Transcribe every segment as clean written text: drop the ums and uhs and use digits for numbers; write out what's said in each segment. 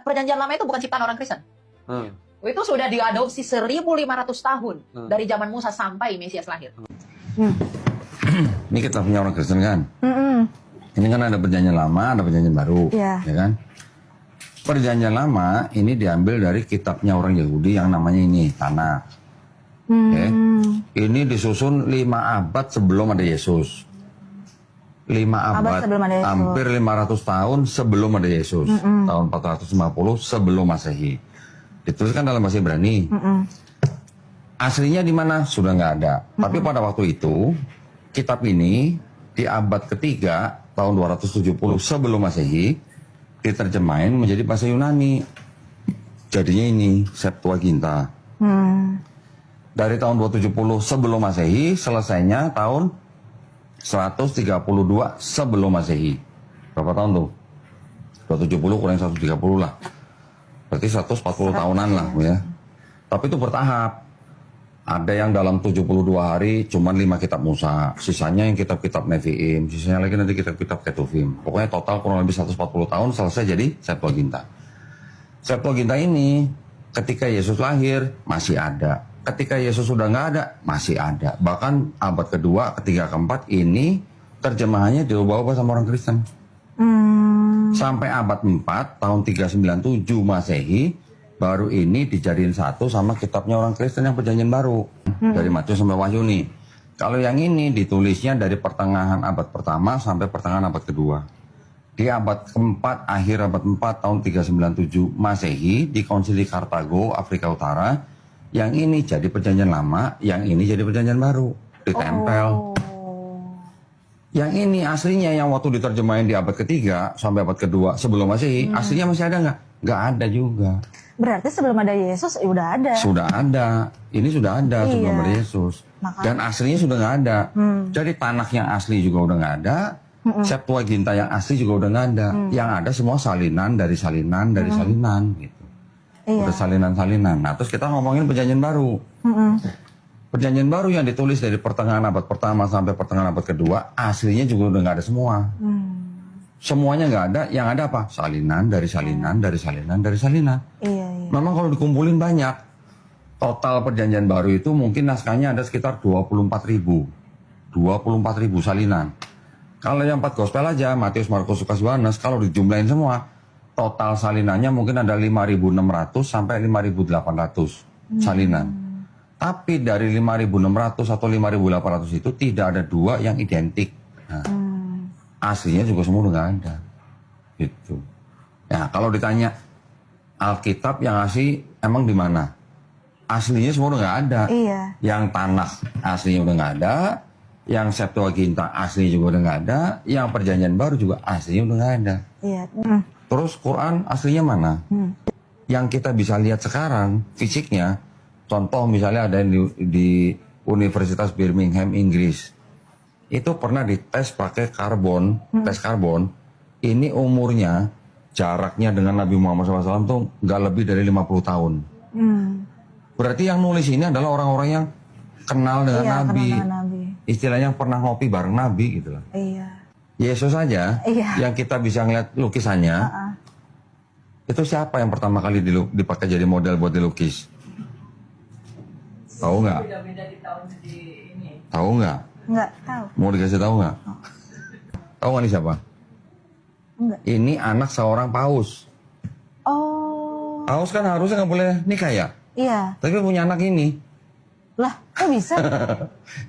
Perjanjian Lama itu bukan ciptaan orang Kristen. Itu sudah diadopsi 1.500 tahun dari zaman Musa sampai Mesias lahir. Ini kitabnya orang Kristen kan? Ini kan ada perjanjian lama, ada perjanjian baru, ya kan? Perjanjian lama ini diambil dari kitabnya orang Yahudi yang namanya ini Tanakh. Ini disusun 5 abad sebelum ada Yesus. 5 abad sebelum ada Yesus. Hampir 500 tahun sebelum ada Yesus. Tahun 450 sebelum Masehi. Dituliskan dalam bahasa Ibrani. Aslinya di mana? Sudah nggak ada. Tapi pada waktu itu, kitab ini di abad ketiga, tahun 270 sebelum Masehi, diterjemahin menjadi bahasa Yunani. Jadinya ini, Septuaginta. Dari tahun 270 sebelum Masehi, selesainya tahun 132 sebelum Masehi. Berapa tahun tuh? 270 kurang 130 lah. Berarti 140 tahunan lah ya. Tapi itu bertahap. Ada yang dalam 72 hari cuman 5 kitab Musa, sisanya yang kitab-kitab Nevi'im, sisanya lagi nanti kitab-kitab Ketuvim. Pokoknya total kurang lebih 140 tahun selesai jadi Septuaginta. Septuaginta ini ketika Yesus lahir masih ada. Ketika Yesus sudah nggak ada, masih ada. Bahkan abad kedua, ketiga, keempat ini terjemahannya diubah-ubah sama orang Kristen. Sampai abad 4, tahun 397 Masehi, baru ini dijadiin satu sama kitabnya orang Kristen yang perjanjian baru. Dari Matius sampai Wahyu nih. Kalau yang ini ditulisnya dari pertengahan abad pertama sampai pertengahan abad kedua. Di abad keempat, akhir abad 4 tahun 397 Masehi, di Konsili Kartago, Afrika Utara, yang ini jadi perjanjian lama, yang ini jadi perjanjian baru. Ditempel. Yang ini aslinya yang waktu diterjemahin di abad ketiga sampai abad kedua sebelum Masehi, aslinya masih ada nggak? Nggak ada juga. Berarti sebelum ada Yesus udah ada. Sudah ada. Ini sudah ada sebelum ada Yesus. Makanya. Dan aslinya sudah nggak ada. Jadi Tanakh yang asli juga udah nggak ada. Septuaginta yang asli juga udah nggak ada. Yang ada semua salinan dari salinan dari salinan gitu. Udah salinan-salinan. Nah terus kita ngomongin perjanjian baru. Perjanjian baru yang ditulis dari pertengahan abad pertama sampai pertengahan abad kedua, aslinya juga udah nggak ada semua. Semuanya nggak ada, yang ada apa? Salinan dari salinan dari salinan dari salinan. Memang kalau dikumpulin banyak, total perjanjian baru itu mungkin naskahnya ada sekitar 24.000. 24.000 salinan. Kalau yang 4 gospel aja, Matius, Markus, Lukas, Yohanes, kalau dijumlahin semua, total salinannya mungkin ada 5.600 sampai 5.800 salinan. Tapi dari 5.600 atau 5.800 itu tidak ada 2 yang identik. Nah, aslinya juga semua udah nggak ada. Gitu. Ya, kalau ditanya Alkitab yang asli emang di mana? Aslinya semua udah nggak ada. Yang Tanakh aslinya udah nggak ada. Yang Septuaginta aslinya juga udah nggak ada. Yang Perjanjian Baru juga aslinya udah nggak ada. Terus Quran aslinya mana? Yang kita bisa lihat sekarang fisiknya, contoh misalnya ada di Universitas Birmingham Inggris, itu pernah dites pakai karbon, tes karbon. Ini umurnya, jaraknya dengan Nabi Muhammad SAW tuh nggak lebih dari 50 tahun. Berarti yang nulis ini adalah orang-orang yang kenal dengan Nabi. Istilahnya pernah ngopi bareng Nabi gitu loh. Yesus aja, yang kita bisa ngeliat lukisannya, itu siapa yang pertama kali dipakai jadi model buat dilukis? Tahu nggak? Tahu nggak? Nggak tahu. Mau dikasih tahu nggak? Tahu nggak nih siapa? Enggak. Ini anak seorang paus. Paus kan harusnya nggak boleh nikah ya? Tapi punya anak ini. Lah, kok bisa?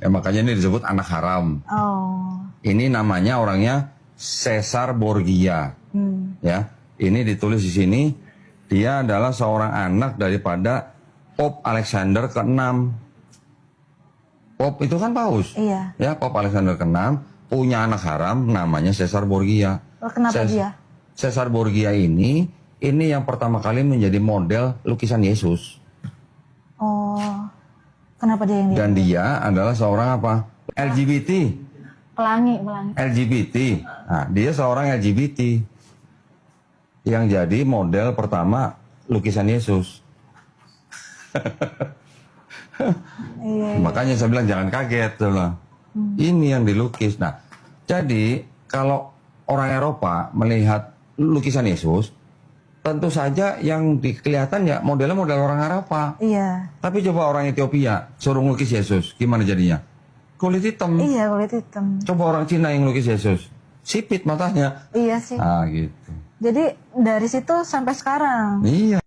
Ya makanya ini disebut anak haram. Ini namanya orangnya Caesar Borgia. Ya, ini ditulis di sini. Dia adalah seorang anak daripada Pope Alexander ke-6. Pope itu kan paus. Ya, Pope Alexander ke-6 punya anak haram namanya Caesar Borgia. Kenapa dia? Caesar Borgia ini yang pertama kali menjadi model lukisan Yesus. Kenapa dia yang Dan dia adalah seorang apa? LGBT. Pelangi. LGBT. Nah, dia seorang LGBT yang jadi model pertama lukisan Yesus. Makanya saya bilang jangan kaget, ini yang dilukis. Nah, jadi kalau orang Eropa melihat lukisan Yesus, tentu saja yang kelihatan ya modelnya model orang Arafah. Iya. Tapi coba orang Ethiopia suruh ngelukis Yesus, gimana jadinya? Kulit hitam. Iya, kulit hitam. Coba orang Cina yang ngelukis Yesus, sipit matanya. Iya sih. Ah gitu. Jadi dari situ sampai sekarang. Iya.